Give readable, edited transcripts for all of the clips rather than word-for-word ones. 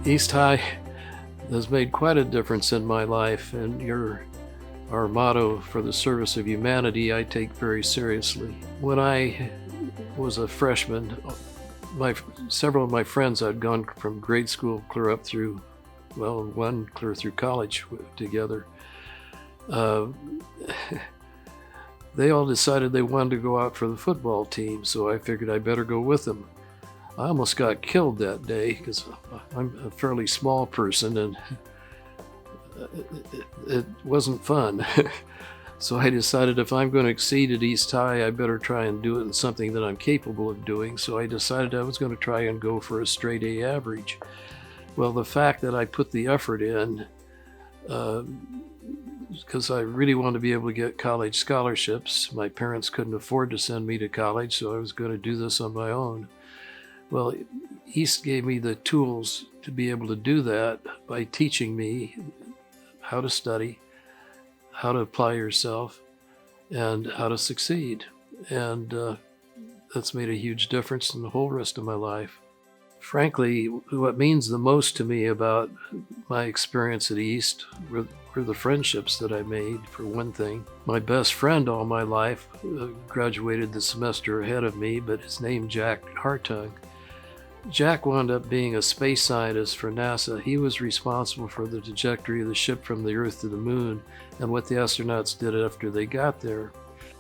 East High has made quite a difference in my life, and our motto for the service of humanity I take very seriously. When I was a freshman, several of my friends I'd gone from grade school clear up through, well, one clear through college together. They all decided they wanted to go out for the football team, so I figured I better go with them. I almost got killed that day because I'm a fairly small person and it wasn't fun. So I decided if I'm going to exceed at East High, I better try and do it in something that I'm capable of doing. So I decided I was going to try and go for a straight A average. Well, the fact that I put the effort in, because I really wanted to be able to get college scholarships. My parents couldn't afford to send me to college, so I was going to do this on my own. Well, East gave me the tools to be able to do that by teaching me how to study, how to apply yourself, and how to succeed. And that's made a huge difference in the whole rest of my life. Frankly, what means the most to me about my experience at East were the friendships that I made, for one thing. My best friend all my life graduated the semester ahead of me, but his name Jack Hartung. Jack wound up being a space scientist for NASA. He was responsible for the trajectory of the ship from the Earth to the Moon and what the astronauts did after they got there.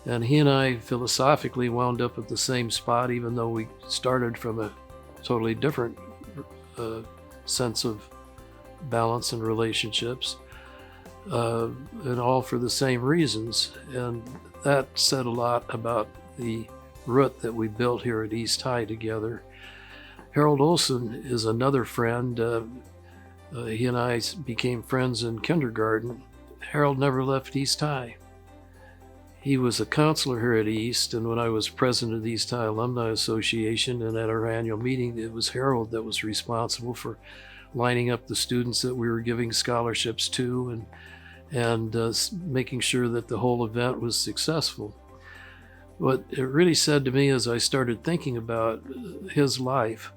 And he and I philosophically wound up at the same spot, even though we started from a totally different sense of balance and relationships, and all for the same reasons. And that said a lot about the root that we built here at East High together. Harold Olson is another friend. He and I became friends in kindergarten. Harold never left East High. He was a counselor here at East, and when I was president of the East High Alumni Association and at our annual meeting, it was Harold that was responsible for lining up the students that we were giving scholarships to and making sure that the whole event was successful. What it really said to me as I started thinking about his life,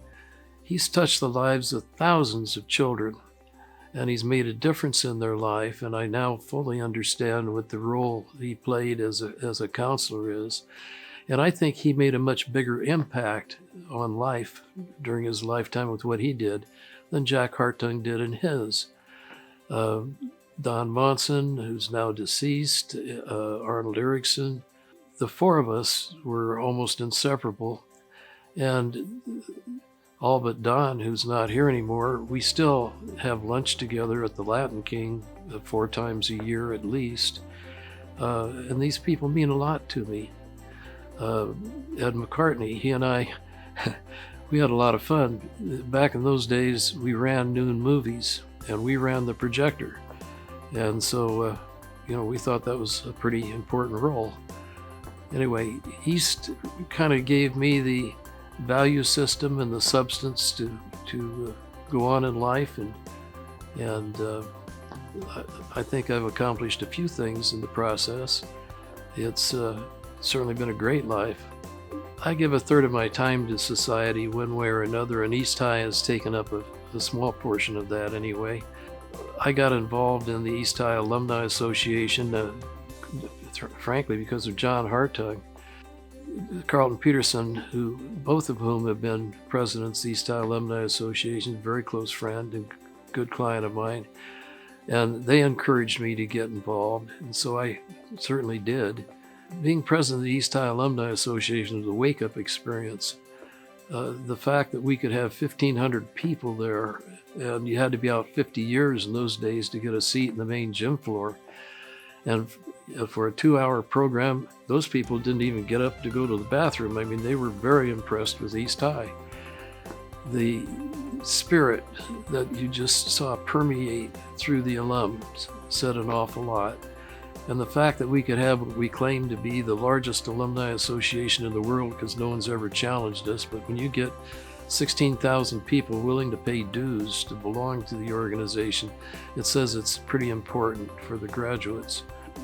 he's touched the lives of thousands of children, and he's made a difference in their life, and I now fully understand what the role he played as a counselor is. And I think he made a much bigger impact on life during his lifetime with what he did than Jack Hartung did in his. Don Monson, who's now deceased, Arnold Erickson, the four of us were almost inseparable. And all but Don, who's not here anymore, we still have lunch together at the Latin King 4 times a year at least. And these people mean a lot to me. Ed McCartney, he and I, we had a lot of fun. Back in those days, we ran noon movies, and we ran the projector. And so, we thought that was a pretty important role. Anyway, East kind of gave me the value system and the substance to go on in life, and I think I've accomplished a few things in the process. It's certainly been a great life. I give a third of my time to society one way or another, and East High has taken up a small portion of that anyway. I got involved in the East High Alumni Association, frankly, because of John Hartung. Carlton Peterson, both of whom have been presidents of the East High Alumni Association, very close friend and good client of mine, and they encouraged me to get involved, and so I certainly did. Being president of the East High Alumni Association was a wake-up experience. The fact that we could have 1,500 people there, and you had to be out 50 years in those days to get a seat in the main gym floor, and for a 2-hour program, those people didn't even get up to go to the bathroom. I mean, they were very impressed with East High. The spirit that you just saw permeate through the alums said an awful lot. And the fact that we could have what we claim to be the largest alumni association in the world, because no one's ever challenged us, but when you get 16,000 people willing to pay dues to belong to the organization, it says it's pretty important for the graduates.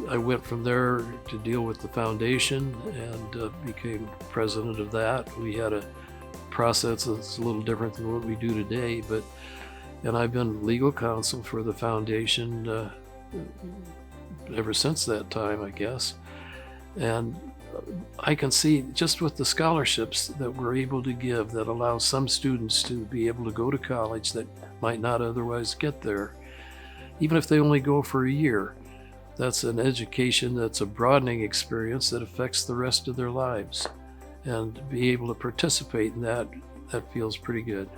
I went from there to deal with the foundation and became president of that. We had a process that's a little different than what we do today, but And I've been legal counsel for the foundation ever since that time, I guess. And I can see just with the scholarships that we're able to give that allow some students to be able to go to college that might not otherwise get there, even if they only go for a year. That's an education that's a broadening experience that affects the rest of their lives. And to be able to participate in that feels pretty good.